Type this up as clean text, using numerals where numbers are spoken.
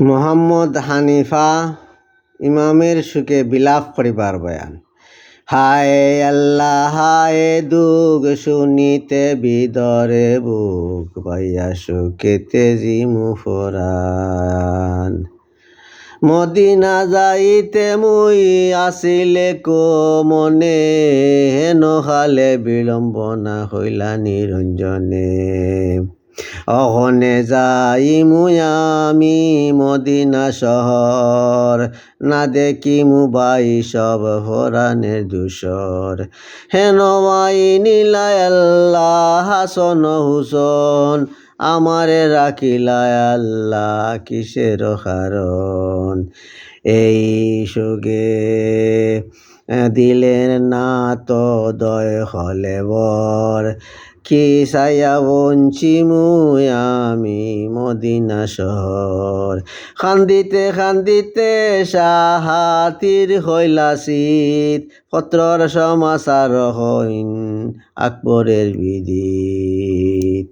মোহাম্মদ হানিফা ইমামের সুখে বিলাপ করিবার বয়ান। হায় আল্লাহ হায় দুঃখ শুনিতে বিদরে বুক পাইয়া সুখেতে জিমু ফরান। মদিনা যাইতে মুই আসিলে কো মনে, নহালে বিড়ম্বনা হইলা নিরঞ্জনে। অহনে যাই মুই আমি মদিনা শহর, না দেখি মুবাই সব ফরানের দূষর। হেন মাই নীলায় আল্লাহ হাসন হুসন, আমারে রাখিলায় আল্লাহ কিসের কারণ। এই সুগে দিলেন না তো দয় হলে বর, কি সাইয়া বঞ্চি মুই আমি মদিনা শহর। খান্দিতে খান্দিতে সাহাতির হইলা শীত, পত্রর সমাচার হইন আকবরের বিদিত।